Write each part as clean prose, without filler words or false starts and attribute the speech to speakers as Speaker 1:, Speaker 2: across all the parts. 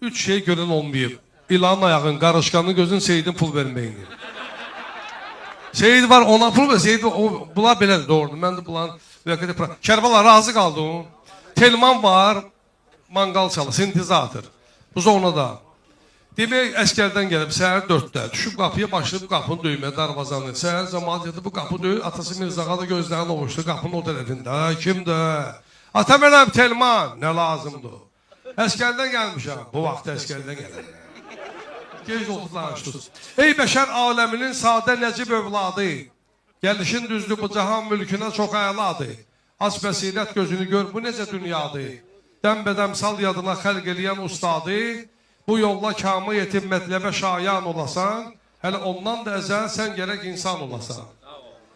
Speaker 1: Üç şey görən olmayıb. İlanın ayağın, qarışqanın gözün, Seyidin pul verməyini. Seyid var, ona pul ver, Seyid bunlar belədir, doğrudur. Mən də bunların Kərbala razı qaldım. Telman var, mangal çalı, sintizator. Bu zona da. Demək, əskərdən gəlib, səhər 4-də, düşüb qapıya başlayıb qapını döyməyə, darvazanı. Səhər zamanı dedi, bu qapı döyür, atası Mirzağa da gözlərini ovuşdu, qapının o tərəfində. Kimdir? Ata mənəm, Telman, nə lazımdır? Əskərdən gəlmişəm, bu vaxt əskərdən gələm. Gec olduqlarışdınız. Ey bəşər aləminin sadə nəcib övladı, gəlişin düzdür bu cahan mülkünə çox əladır. Aç bəsirət gözünü gör, bu necə dünyadır. Dəmbədəm sal yadına xəlq eləyən ustadı, bu yolla kamı yetim mətləbə şayan olasan, hələ ondan da əzəl sən gərək insan olasan.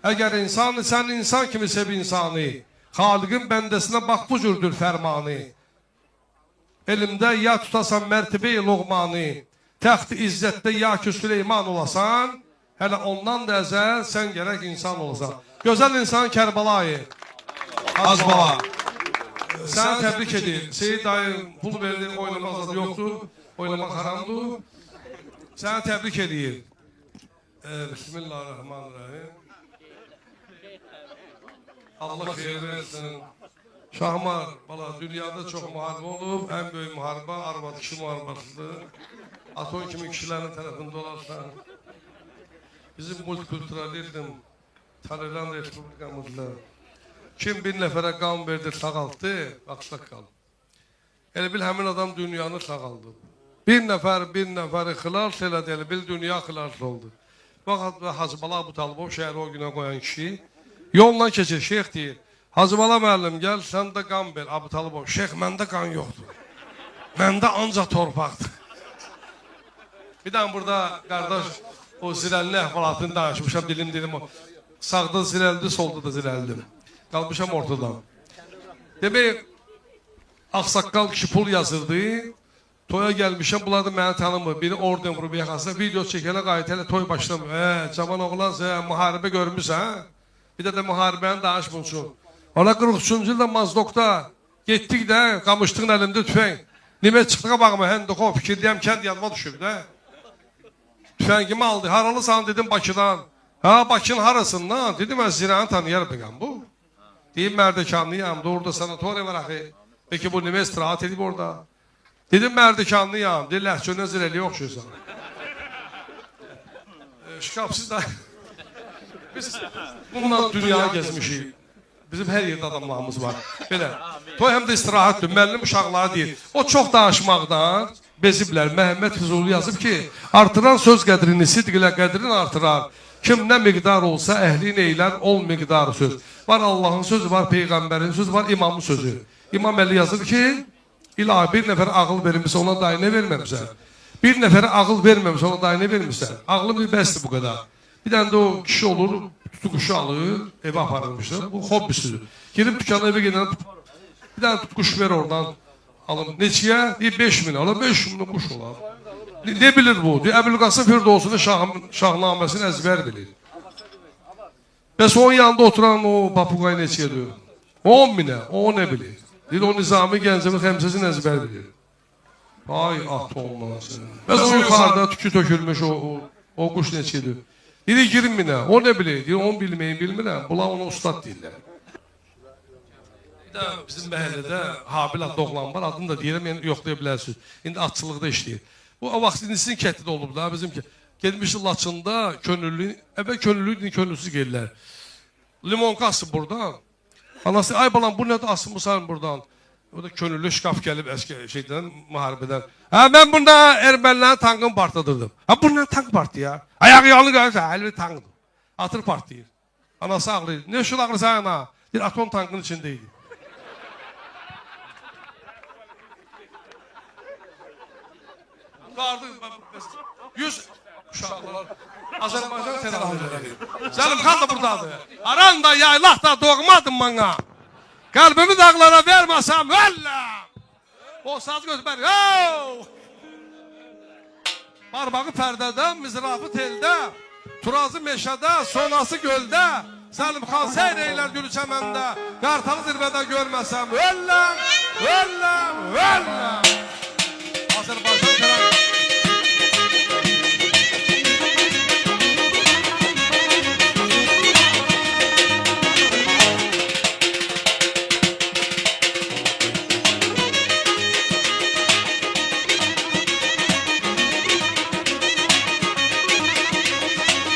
Speaker 1: Əgər insan, sən insan kimi sev insanı, xaliqin bəndəsinə bax bu cürdür fərmanı. Elimdə ya tutasan mərtəbə-i loğmanı, təxt-i izzətdə ya ki Süleyman olasan, hələ ondan da əzəl sən gərək insan olasan. Gözəl insan Kərbalayı, Azbala, səni təbrik edir. Seyid dayı pul verdi, oynamaq adı yoxdur, oynamaq haramdır. Səni təbrik edir. Bismillahirrahmanirrahim. Allah xeyir versin. Şahmar, bala, dünyada çox müharibə olub, ən böyük müharibə, arvad kişi müharibəsidir. Atom kimi kişilərin tərəfində olarsan. Bizim multikulturalizm, tolerant respublikamızda kim bir nəfərə qan verdi, sağaltdı,aqsaq qaldı. Elə bil, həmin adam dünyanı sağaldı. Bir nəfəri xilas elədi, elə bil, dünya xilas oldu. Vaxt Hacıbala Abu Talibov şəhəri o günə qoyan kişi yolla keçir, şeyx deyir, Hacıbala müəllim, gəl, sən də qan ver, Abu Talibov, şeyx, məndə qan yoxdur. Məndə ancaq torpaqdır. Bir dənə burada, qardaş, o zirəlli əhvalatını danışmışam, dilim o. Sağda zirəldi, solda da zirəldim. Qalmışam ortadan. Demək, ağsaqqal kişi pul yazırdı, toya gəlmişəm, bunlar da məni tanımır. Biri orden vurub yaxasına, video çəkənə qayıt, hələ toy başlamıyor. Cavan oğlan, müharibə görmüşsən, bir də müharibəni danışmıyorsun. Ona 43-cü ildə Mazdokda getdik də, qamışdığın əlimdə tüfəng. Nimə çıxdıqa baxma, həndəxo, fikirdəyəm, kənd yadıma düşüb də. Tüfəngimi aldı, haralısan dedim Bakıdan. Ha, Bakının harasından? Dedim, mən Zirəni tanıyar bəqəm bu. Deyim, Mərdəkanlıyam, orada sanatoriya var axı. Peki bu nimə istirahat edib orada? Dedim, Mərdəkanlıyam, deyir, ləhcönə zirəliyə oxşuyursan. Şikabsız da, biz bununla dünyaya gezmişik. Bizim hər yerdə adamlarımız var. Belə, toy həm də istirahatdır, müəllim uşaqları deyir. O çox danışmaqdan beziblər. Məhəmməd Füzuli yazıb ki, artıran söz qədrini, sidq ilə qədrini artırar. Kim nə miqdar olsa əhlin eylər, ol miqdarı söz. Var Allahın sözü, var Peyğəmbərin sözü, var imamın sözü. İmam Əli yazır ki, ilahi bir nəfər ağıl vermişsə, ona dahi nə verməmişsən? Bir nəfərə ağıl verməmişsə, ona dahi nə vermişsən? Ağlım bir bəsdir bu qədər. Bir dənə də o kişi olur, tutquşu alır, evə aparılmışdır. Bu hobbisidir. Girib dükkanı evə gedən, bir dənə tutquş ver oradan alın. Neçiyə? 5.000 alır, 5.000 quş olar. Ne bilir bu? Əbülqasım Firdovsunun şahnaməsini əzbər bilir. Bəs onun yanında oturan o papuqay neçiyə diyor? 10.000'ə, o ne bilir? Deyir, o Nizami Gəncəvi xəmsəsini əzbər bilir. Ay, at olmasın. Bəs o yuxarıda tükü tökülmüş o quş neçiyə diyor? Deyir, 20.000'ə, o ne bilir? Deyir, onu bilmirəm. Bunlar ona ustad deyirlər. Bir də bizim məhəllədə Habil adlı oğlan var, adını da deyirəm, yəni yoxlaya bilərsiniz. İndi atçılıqda işləyir. Bu vaxt sizin kətlidə olub da, bizimki. Gedmişdi Laçında, könüllü, əvvəl könüllü, indi könüllüsüz gelirlər. Limonka asıb buradan. Anası, ay balam, bu nədir asılmışsan buradan? O da könüllü şkaf gəlib şeydən, müharibədən. Hə, mən bunda ermənilərin tankını partladırdım. Ha, bundan tank partı ya. Ayağı yalını qalırsa, əlvi tankdır. Atır partlayır. Anası ağlayır. Ne şul ağrısan ana? Bir atom tankının içindeydi. Vardı, 100 uşaqlar Azərbaycan terahülləri. Səlim xan da buradadır. Aran da yaylaq da doğmadın bana. Qalbimi dağlara verməsəm, ölləm. O saz gözbər, barbağı pərdədə, mizrafı teldə, turazı meşədə, sonası göldə, Səlim xan seyr eylər gülü çəməndə, qartalı zirvədə görməsəm, ölləm, ölləm, ölləm.